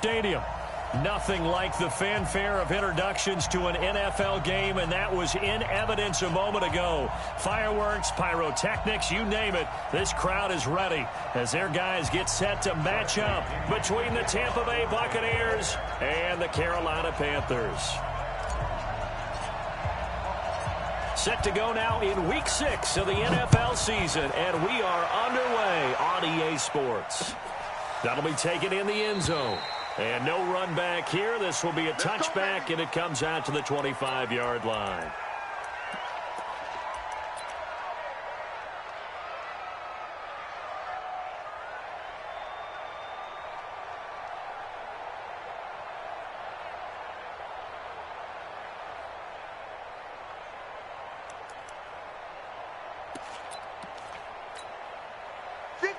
stadium. Nothing like the fanfare of introductions to an NFL game, and that was in evidence a moment ago. Fireworks, pyrotechnics, you name it. This crowd is ready as their guys get set to match up between the Tampa Bay Buccaneers and the Carolina Panthers. Set to go now in Week 6 of the NFL season, and we are underway on EA Sports. That'll be taken in the end zone. And no run back here. This will be a touchback, and it comes out to the 25-yard line.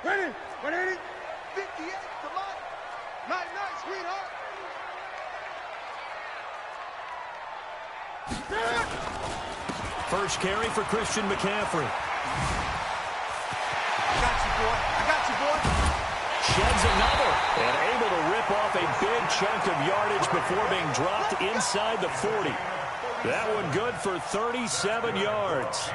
Ready, 180, 58, come on. Night, night, sweetheart. First carry for Christian McCaffrey. I got you, boy. I got you, boy. Sheds another. And able to rip off a big chunk of yardage before being dropped inside the 40. That one good for 37 yards.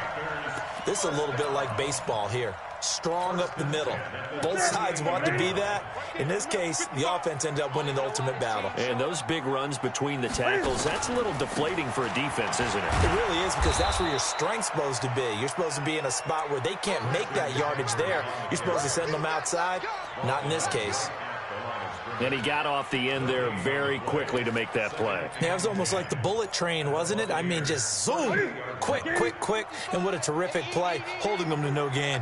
This is a little bit like baseball here. Strong up the middle. Both sides want to be that. In this case, the offense ended up winning the ultimate battle. And those big runs between the tackles, that's a little deflating for a defense, isn't it? It really is, because that's where your strength's supposed to be. You're supposed to be in a spot where they can't make that yardage there. You're supposed to send them outside. Not in this case. And he got off the end there very quickly to make that play. Yeah, it was almost like the bullet train, wasn't it? I mean, just zoom. Quick, quick, quick. And what a terrific play, holding them to no gain.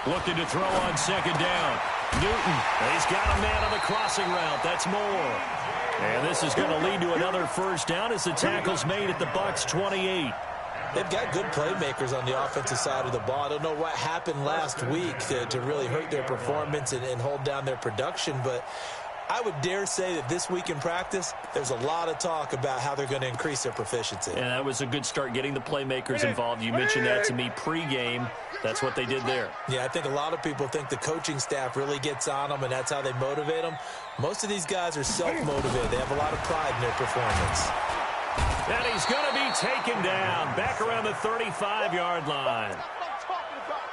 Looking to throw on second down. Newton, he's got a man on the crossing route. That's more. And this is going to lead to another first down as the tackle's made at the Bucs 28. They've got good playmakers on the offensive side of the ball. I don't know what happened last week to really hurt their performance and hold down their production, but I would dare say that this week in practice, there's a lot of talk about how they're going to increase their proficiency. And that was a good start, getting the playmakers involved. You mentioned that to me pregame. That's what they did there. Yeah, I think a lot of people think the coaching staff really gets on them, and that's how they motivate them. Most of these guys are self-motivated. They have a lot of pride in their performance. And he's going to be taken down back around the 35-yard line.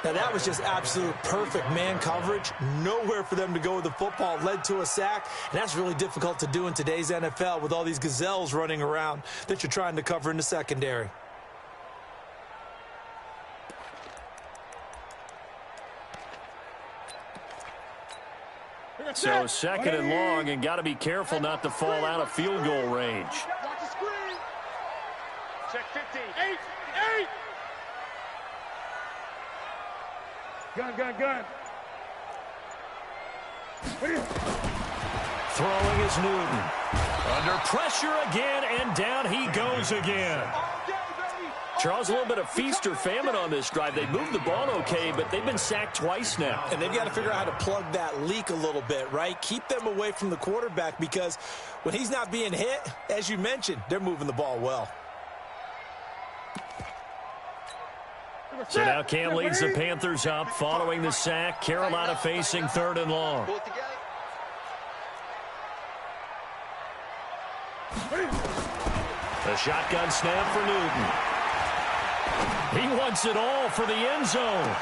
Now, that was just absolute perfect man coverage. Nowhere for them to go with the football. Led to a sack, and that's really difficult to do in today's NFL with all these gazelles running around that you're trying to cover in the secondary. So second and long, and got to be careful not to fall out of field goal range. Watch the screen. Check 50. 8. Gun. Throwing is Newton. Under pressure again, and down he goes again. Charles, a little bit of feast or famine on this drive. They moved the ball okay, but they've been sacked twice now. And they've got to figure out how to plug that leak a little bit, right? Keep them away from the quarterback, because when he's not being hit, as you mentioned, they're moving the ball well. So now Cam leads the Panthers up following the sack. Carolina facing third and long. A shotgun snap for Newton. He wants it all for the end zone.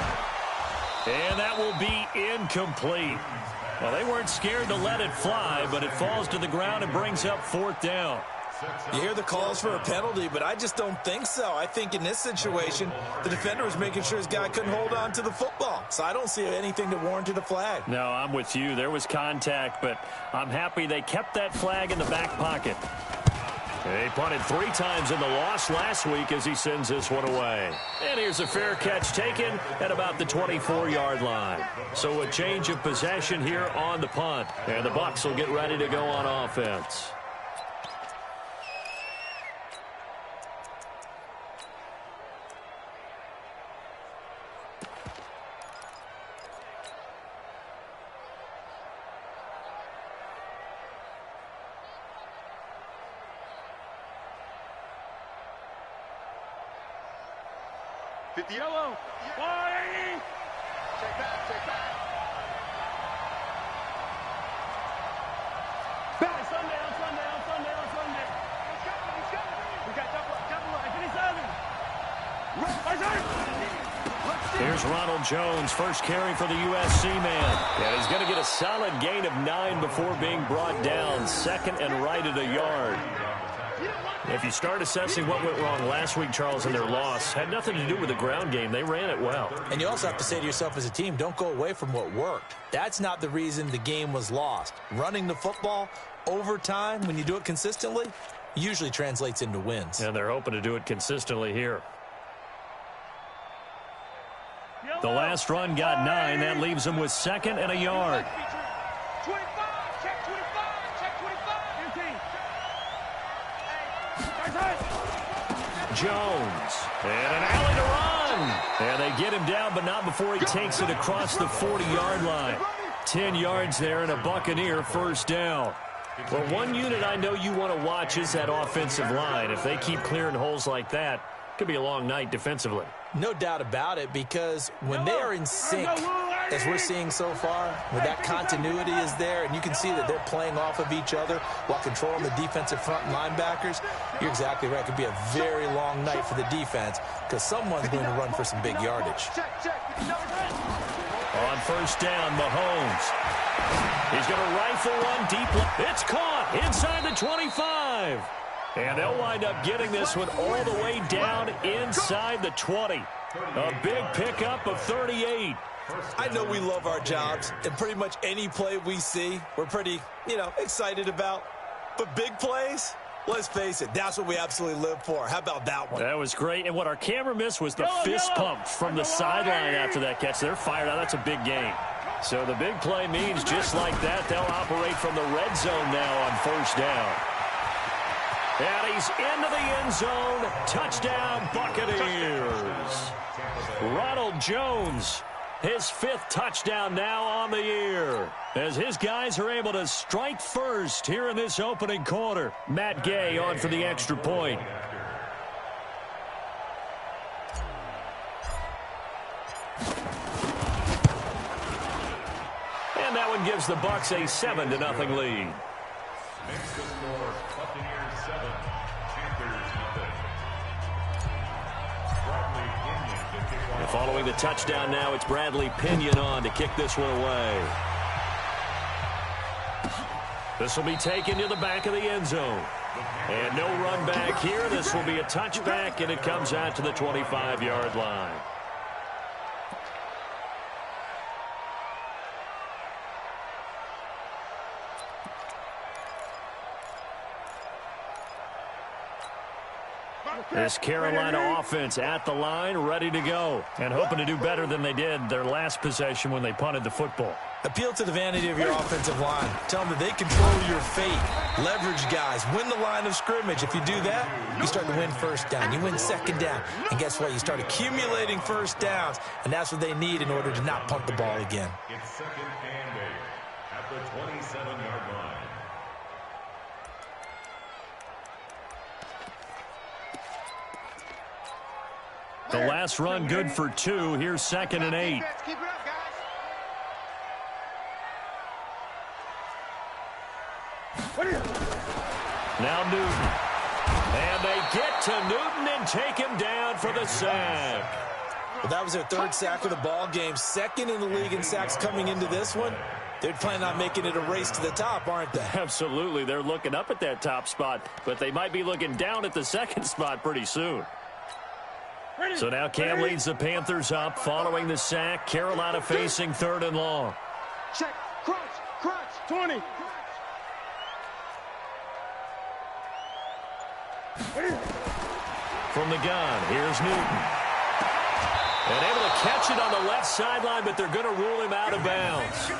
And that will be incomplete. Well, they weren't scared to let it fly, but it falls to the ground and brings up fourth down. You hear the calls for a penalty, but I just don't think so. I think in this situation, the defender was making sure his guy couldn't hold on to the football. So I don't see anything that warranted a flag. No, I'm with you. There was contact, but I'm happy they kept that flag in the back pocket. He punted 3 times in the loss last week as he sends this one away. And here's a fair catch taken at about the 24-yard line. So a change of possession here on the punt. And the Bucs will get ready to go on offense. Yellow. 180. Check back. Here's Ronald Jones, first carry for the USC man. And he's going to get a solid gain of 9 before being brought down. Second and right at a yard. If you start assessing what went wrong last week, Charles, in their loss, had nothing to do with the ground game. They ran it well. And you also have to say to yourself as a team, don't go away from what worked. That's not the reason the game was lost. Running the football over time, when you do it consistently, usually translates into wins. And they're hoping to do it consistently here. The last run got 9. That leaves them with second and a yard. 25, check 25, check 25. Jones. And an alley to run. And they get him down, but not before he takes it across the 40-yard line. 10 yards there and a Buccaneer first down. Well, one unit I know you want to watch is that offensive line. If they keep clearing holes like that, it could be a long night defensively. No doubt about it, because when they are in sync, as we're seeing so far, when that continuity is there, and you can see that they're playing off of each other while controlling the defensive front linebackers, you're exactly right. It could be a very long night for the defense because someone's going to run for some big yardage. On first down, Mahomes. He's going to rifle one deep. It's caught inside the 25. And they'll wind up getting this one all the way down inside the 20. A big pickup of 38. I know we love our jobs, and pretty much any play we see, we're pretty, excited about. But big plays, let's face it, that's what we absolutely live for. How about that one? That was great. And what our camera missed was the fist pump from the sideline after that catch. They're fired out. That's a big game. So the big play means just like that, they'll operate from the red zone now on first down. And he's into the end zone. Touchdown, Buccaneers. Ronald Jones, his 5th touchdown now on the year, as his guys are able to strike first here in this opening quarter. Matt Gay on for the extra point. And that one gives the Bucs a 7-0 lead. Makes the score Buccaneers 7, Panthers nothing. And following the touchdown now, it's Bradley Pinion on to kick this one away. This will be taken to the back of the end zone. And no run back here. This will be a touchback, and it comes out to the 25-yard line. This Carolina offense at the line, ready to go, and hoping to do better than they did their last possession when they punted the football. Appeal to the vanity of your offensive line. Tell them that they control your fate. Leverage guys. Win the line of scrimmage. If you do that, you start to win first down. You win second down. And guess what? You start accumulating first downs, and that's what they need in order to not punt the ball again. It's second and 8 at the 27-yard line. The last run good for 2. Here's second and 8. Keep it up, guys. Now Newton. And they get to Newton and take him down for the sack. Well, that was their 3rd sack of the ball game. 2nd in the league in sacks coming into this one. They're planning on making it a race to the top, aren't they? Absolutely. They're looking up at that top spot, but they might be looking down at the 2nd spot pretty soon. So now Cam leads the Panthers up following the sack. Carolina facing 3rd and long. Check, crunch, 20. From the gun, here's Newton. And able to catch it on the left sideline, but they're going to rule him out of bounds.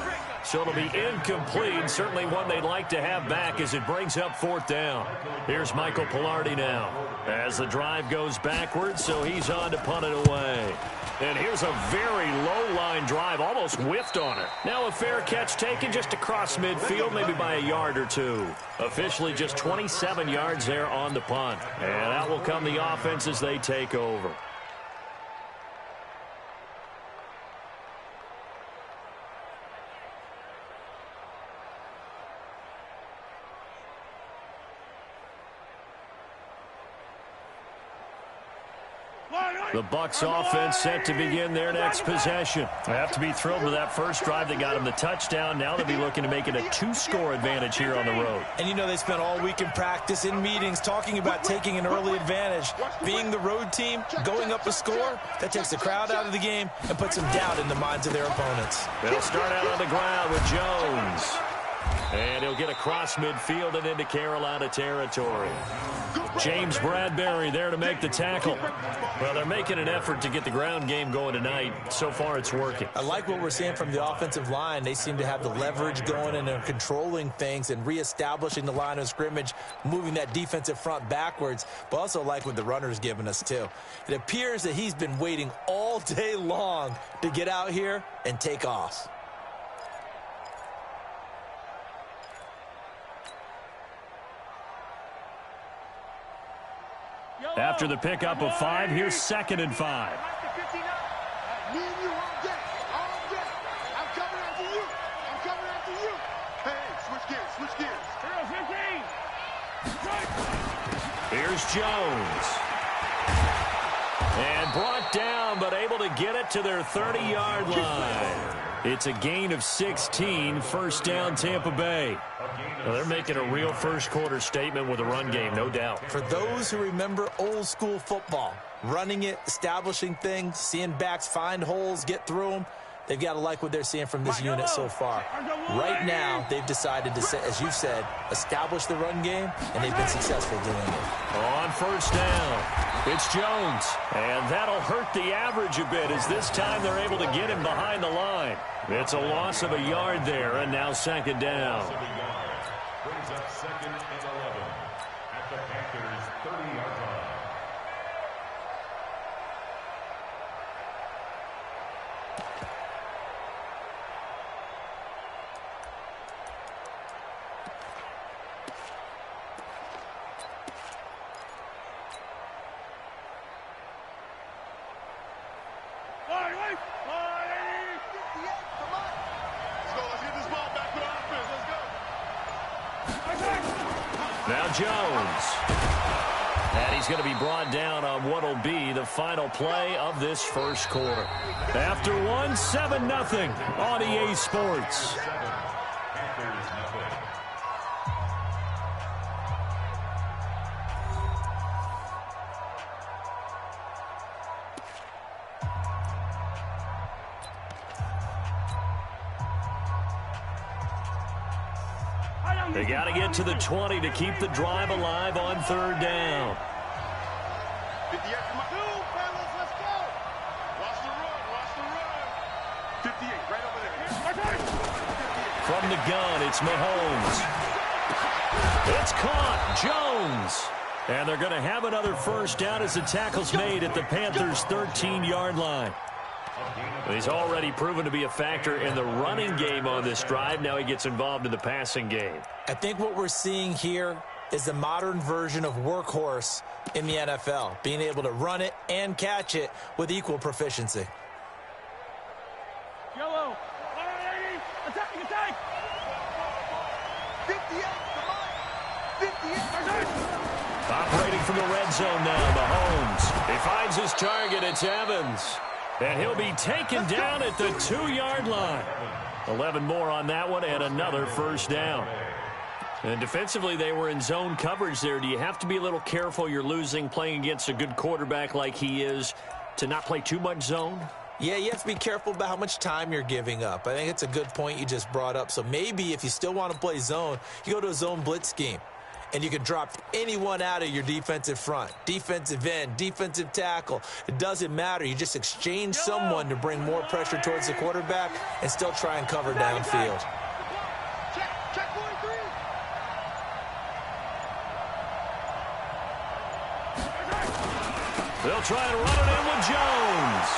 So it'll be incomplete. Certainly one they'd like to have back as it brings up 4th down. Here's Michael Pilardi now as the drive goes backwards, so he's on to punt it away. And here's a very low-line drive, almost whiffed on it. Now a fair catch taken just across midfield, maybe by a yard or 2. Officially just 27 yards there on the punt. And out will come the offense as they take over. The Bucs offense set to begin their next possession. They have to be thrilled with that first drive that got them the touchdown. Now they'll be looking to make it a 2-score advantage here on the road. And you know they spent all week in practice, in meetings, talking about taking an early advantage. Being the road team, going up a score, that takes the crowd out of the game and puts some doubt in the minds of their opponents. They'll start out on the ground with Jones. And he'll get across midfield and into Carolina territory. James Bradbury there to make the tackle. Well, they're making an effort to get the ground game going tonight. So far, it's working. I like what we're seeing from the offensive line. They seem to have the leverage going and they're controlling things and reestablishing the line of scrimmage, moving that defensive front backwards, but also like what the runner's giving us, too. It appears that he's been waiting all day long to get out here and take off. After the pickup of 5, here's 2nd and 5. Me and you all day. All day. I'm coming after you. I'm coming after you. Hey, switch gears. Switch gears. 15. Here's Jones. And brought down, but able to get it to their 30-yard line. It's a gain of 16, first down Tampa Bay. Well, they're making a real first-quarter statement with a run game, no doubt. For those who remember old-school football, running it, establishing things, seeing backs find holes, get through them, they've got to like what they're seeing from this unit so far. Right now, they've decided to, as you said, establish the run game, and they've been successful doing it. On first down, it's Jones. And that'll hurt the average a bit as this time they're able to get him behind the line. It's a loss of a yard there, and now 2nd down. Brings up 2nd and 11 at the Panthers' 30-yard line. Now Jones. And he's going to be brought down on what will be the final play of this first quarter. After one, 7-0 on EA Sports. They got to get to the 20 to keep the drive alive on 3rd down. 58 from my dude, fellas, let's go. Watch the run, watch the run. 58, right over there. From the gun, it's Mahomes. It's caught, Jones. And they're going to have another first down as the tackle's made at the Panthers' 13-yard line. He's already proven to be a factor in the running game on this drive. Now he gets involved in the passing game. I think what we're seeing here is the modern version of workhorse in the NFL, being able to run it and catch it with equal proficiency. Yellow, attack, attack. 58, come on. 58. Operating from the red zone now, Mahomes. He finds his target, it's Evans. And he'll be taken down at the 2-yard line. 11 more on that one and another first down. And defensively, they were in zone coverage there. Do you have to be a little careful you're losing playing against a good quarterback like he is to not play too much zone? Yeah, you have to be careful about how much time you're giving up. I think it's a good point you just brought up. So maybe if you still want to play zone, you go to a zone blitz scheme. And you can drop anyone out of your defensive front, defensive end, defensive tackle. It doesn't matter. You just exchange someone to bring more pressure towards the quarterback and still try and cover downfield. Check 43. They'll try and run it in with Jones.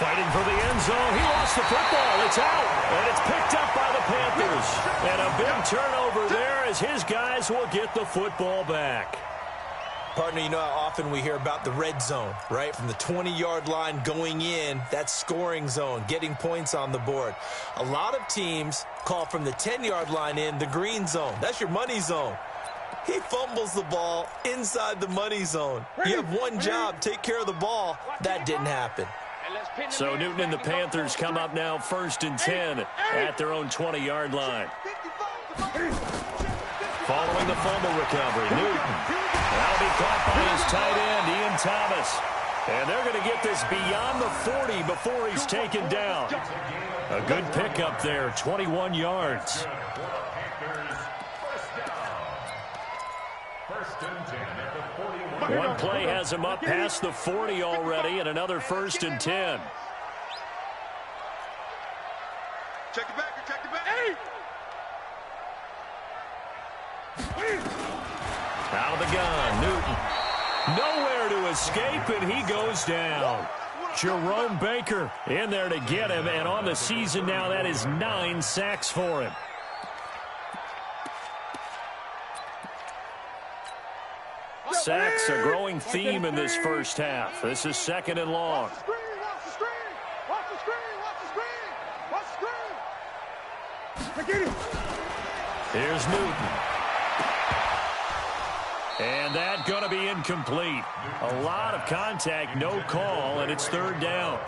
Fighting for the end zone. He lost the football. It's out. And it's picked up by the Panthers. And a big turnover there as his guys will get the football back. Partner, you know how often we hear about the red zone, right? From the 20-yard line going in, that's scoring zone, getting points on the board. A lot of teams call from the 10-yard line in the green zone. That's your money zone. He fumbles the ball inside the money zone. You have one job, take care of the ball. That didn't happen. So Newton and the Panthers come up now 1st and 10 at their own 20-yard line. Following the fumble recovery, Newton. That'll be caught by his tight end, Ian Thomas. And they're going to get this beyond the 40 before he's taken down. A good pickup there, 21 yards. One play has him up past the 40 already, and another 1st and 10. Check it back, check it back. Out of the gun, Newton. Nowhere to escape, and he goes down. Jerome Baker in there to get him, and on the season now, that is 9 sacks for him. Sacks, a growing theme in this first half. This is 2nd and long. Watch the screen, watch the screen, watch the screen, watch the screen, watch the screen. Here's Newton. And that going to be incomplete. A lot of contact, no call, and it's 3rd down.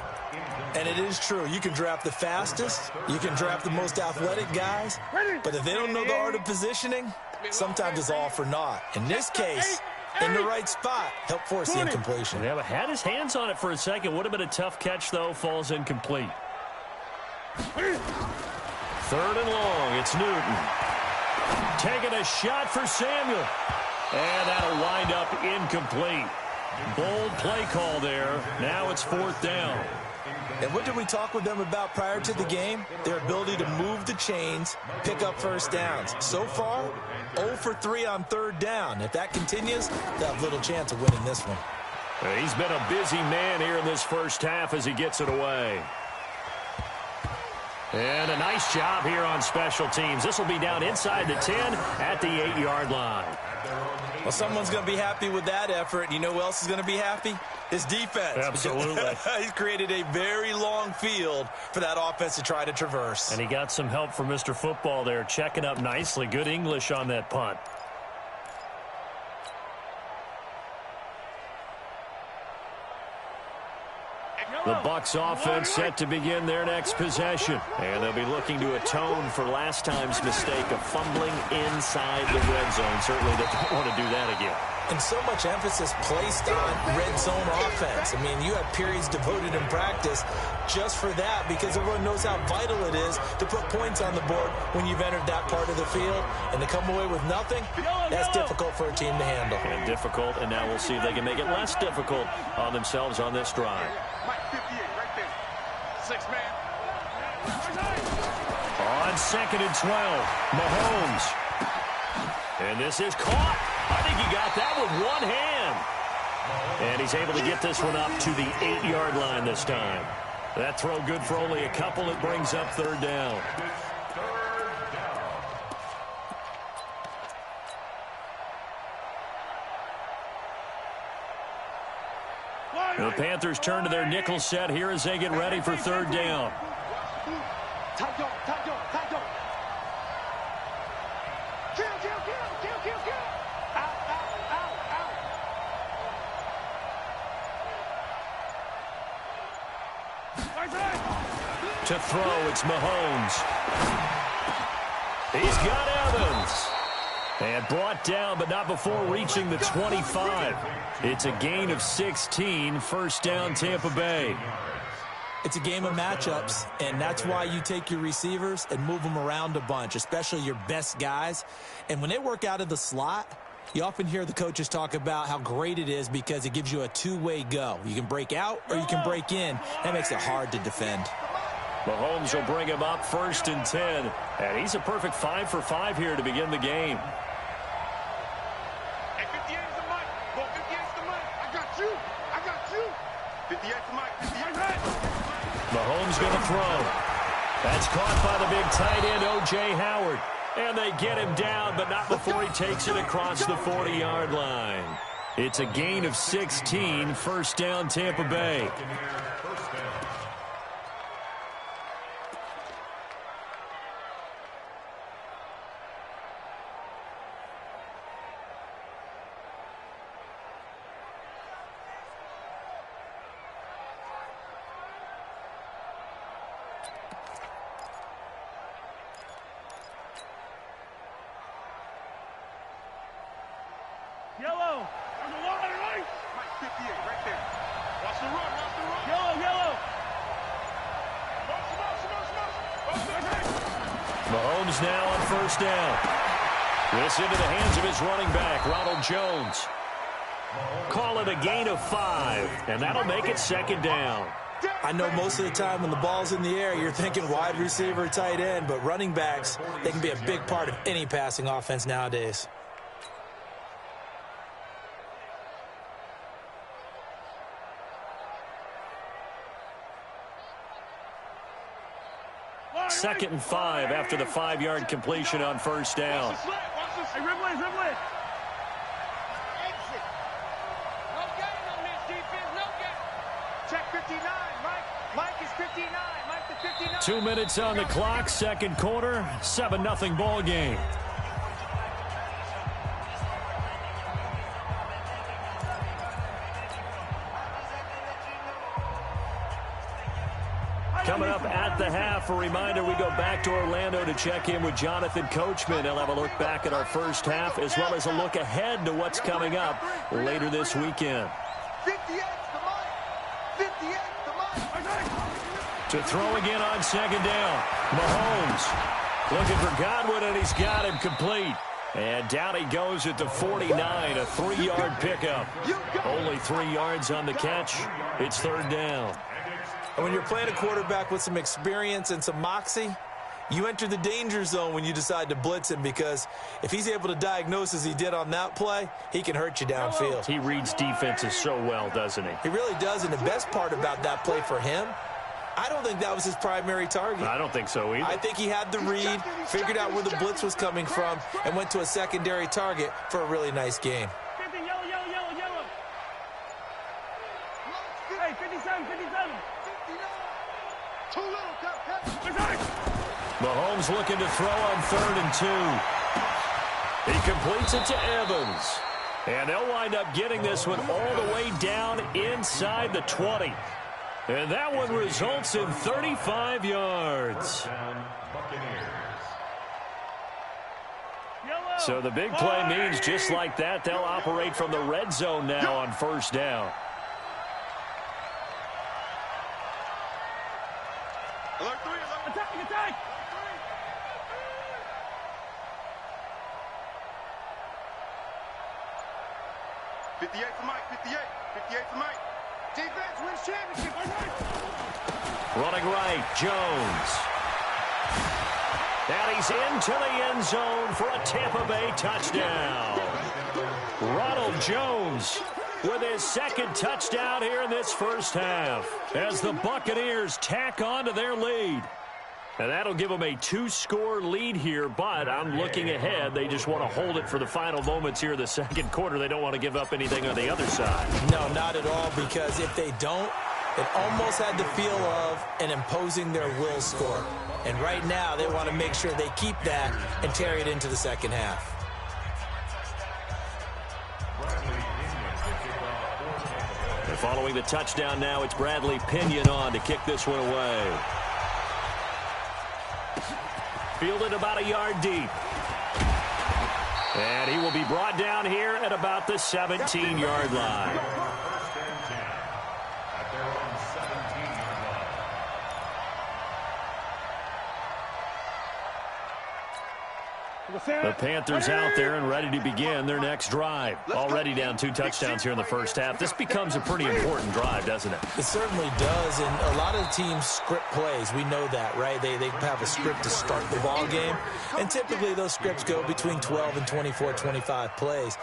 And it is true. You can draft the fastest. You can draft the most athletic guys. But if they don't know the art of positioning, sometimes it's all for naught. In this case, in the right spot, help force the incompletion. Yeah, but had his hands on it for a second. Would have been a tough catch, though. Falls incomplete. 3rd and long. It's Newton. Taking a shot for Samuel. And that'll wind up incomplete. Bold play call there. Now it's 4th down. And what did we talk with them about prior to the game? Their ability to move the chains, pick up 1st downs. So far, 0 for 3 on 3rd down. If that continues, they'll have little chance of winning this one. He's been a busy man here in this first half as he gets it away. And a nice job here on special teams. This will be down inside the 10 at the 8-yard line. Well, someone's going to be happy with that effort. You know who else is going to be happy? His defense. Absolutely. He's created a very long field for that offense to try to traverse. And he got some help from Mr. Football there, checking up nicely. Good English on that punt. The Bucs offense set to begin their next possession. And they'll be looking to atone for last time's mistake of fumbling inside the red zone. Certainly they don't want to do that again. And so much emphasis placed on red zone offense. I mean, you have periods devoted in practice just for that because everyone knows how vital it is to put points on the board when you've entered that part of the field. And to come away with nothing, that's difficult for a team to handle. And difficult, and now we'll see if they can make it less difficult on themselves on this drive. Mike 58, right there. 6 man. On 2nd and 12, Mahomes. And this is caught. I think he got that with one hand. And he's able to get this one up to the 8-yard line this time. That throw good for only a couple. It brings up 3rd down. The Panthers turn to their nickel set here as they get ready for 3rd down. To throw, it's Mahomes. He's got Evans. And brought down, but not before reaching the 25. It's a gain of 16, 1st down Tampa Bay. It's a game of matchups, and that's why you take your receivers and move them around a bunch, especially your best guys. And when they work out of the slot, you often hear the coaches talk about how great it is because it gives you a two-way go. You can break out or you can break in. That makes it hard to defend. Mahomes will bring him up 1st and 10. And he's a perfect 5 for 5 here to begin the game. Hey, 58 is the mic. Go, 58 is the mic. I got you. I got you. 58 is the mic. 58. Mahomes going to throw. That's caught by the big tight end, O.J. Howard. And they get him down, but not before he takes it across the 40-yard line. It's a gain of 16, 1st down Tampa Bay. Yellow. On the line, right? Mike, 58, right there. Watch the run, watch the run. Yellow, yellow. Mahomes now on first down. This into the hands of his running back, Ronald Jones. Call it a gain of 5, and that'll make it second down. I know most of the time when the ball's in the air, you're thinking wide receiver, tight end, but running backs, they can be a big part of any passing offense nowadays. Second and 5 after the 5-yard completion on first down. Hey, Ridley. Exit. No gain on this defense, no gain. Check 59, Mike. Mike is 59. Mike to 59. 2 minutes on the clock, second quarter, 7-0 ball game. Coming up at the half, a reminder, we go back to Orlando to check in with Jonathan Coachman. He'll have a look back at our first half as well as a look ahead to what's coming up later this weekend. 58 to Mike. 58 to Mike. To throw again on second down. Mahomes looking for Godwin, and he's got him complete. And down he goes at the 49, a 3-yard pickup. Only 3 yards on the catch. It's third down. And when you're playing a quarterback with some experience and some moxie, you enter the danger zone when you decide to blitz him, because if he's able to diagnose as he did on that play, he can hurt you downfield. He reads defenses so well, doesn't he? He really does, and the best part about that play for him, I don't think that was his primary target. I don't think so either. I think he had the read, figured out where the blitz was coming from, and went to a secondary target for a really nice game. 50, yellow. Hey, 57. 59. Too little, cut. Mahomes looking to throw on 3rd and 2. He completes it to Evans. And they'll wind up getting this one all the way down inside the 20. And that one results in 35 yards. So the big play means just like that, they'll operate from the red zone now on first down. Alert 3, attack! 58 for Mike, 58 for Mike. Defense wins championship. Running right, Jones. And he's into the end zone for a Tampa Bay touchdown. Ronald Jones with his second touchdown here in this first half as the Buccaneers tack on to their lead. And that'll give them a 2-score lead here, but I'm looking ahead. They just want to hold it for the final moments here in the second quarter. They don't want to give up anything on the other side. No, not at all, because if they don't, it almost had the feel of an imposing their will score. And right now, they want to make sure they keep that and carry it into the second half. And following the touchdown now, it's Bradley Pinion on to kick this one away. Fielded about a yard deep. And he will be brought down here at about the 17-yard line. The Panthers out there and ready to begin their next drive. Already down 2 touchdowns here in the first half. This becomes a pretty important drive, doesn't it? It certainly does, and a lot of teams script plays. We know that, right? They have a script to start the ball game, and typically those scripts go between 12 and 24, 25 plays.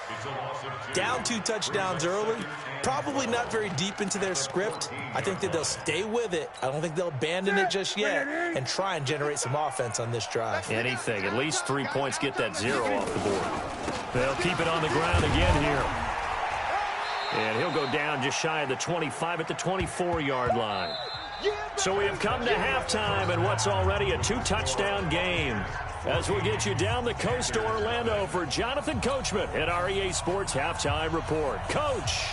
Down 2 touchdowns early, probably not very deep into their script. I think that they'll stay with it. I don't think they'll abandon it just yet and try and generate some offense on this drive. Anything, at least 3 points, get that 0 off the board. They'll keep it on the ground again here. And he'll go down just shy of the 25 at the 24-yard line. So we have come to halftime in what's already a 2-touchdown game. As we'll get you down the coast to Orlando for Jonathan Coachman at our EA Sports Halftime Report. Coach!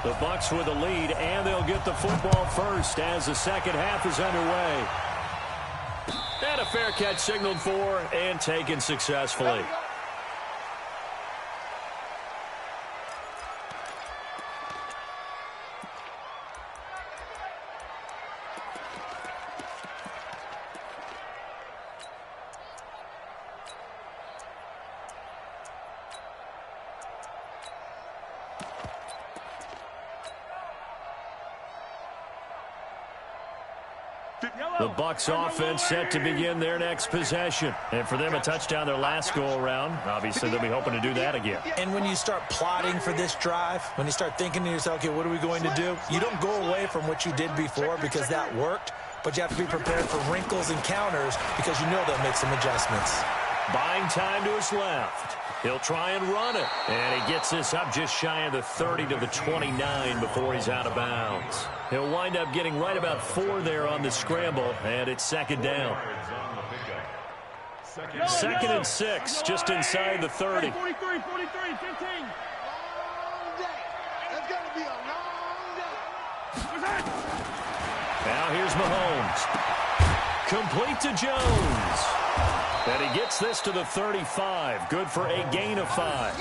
The Bucs with the lead, and they'll get the football first as the second half is underway. And a fair catch signaled for and taken successfully. The Bucs offense set to begin their next possession. And for them, a touchdown their last go-around. Obviously, they'll be hoping to do that again. And when you start plotting for this drive, when you start thinking to yourself, okay, what are we going to do? You don't go away from what you did before because that worked, but you have to be prepared for wrinkles and counters because you know they'll make some adjustments. Buying time to his left. He'll try and run it. And he gets this up just shy of the 30 to the 29 before he's out of bounds. He'll wind up getting right about 4 there on the scramble, and it's second down. Second and 6, just inside the 30. 43, 43, 15. Long day. That's going to be a long day. Now here's Mahomes. Complete to Jones. And he gets this to the 35. Good for a gain of 5.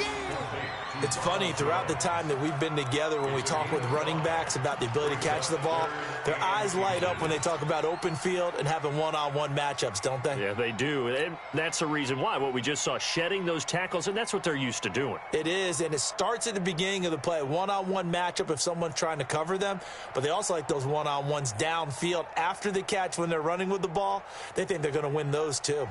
It's funny, throughout the time that we've been together, when we talk with running backs about the ability to catch the ball, their eyes light up when they talk about open field and having one-on-one matchups, don't they? Yeah, they do. And that's the reason why. What we just saw, shedding those tackles, and that's what they're used to doing. It is, and it starts at the beginning of the play. One-on-one matchup if someone's trying to cover them, but they also like those one-on-ones downfield after the catch when they're running with the ball. They think they're going to win those too.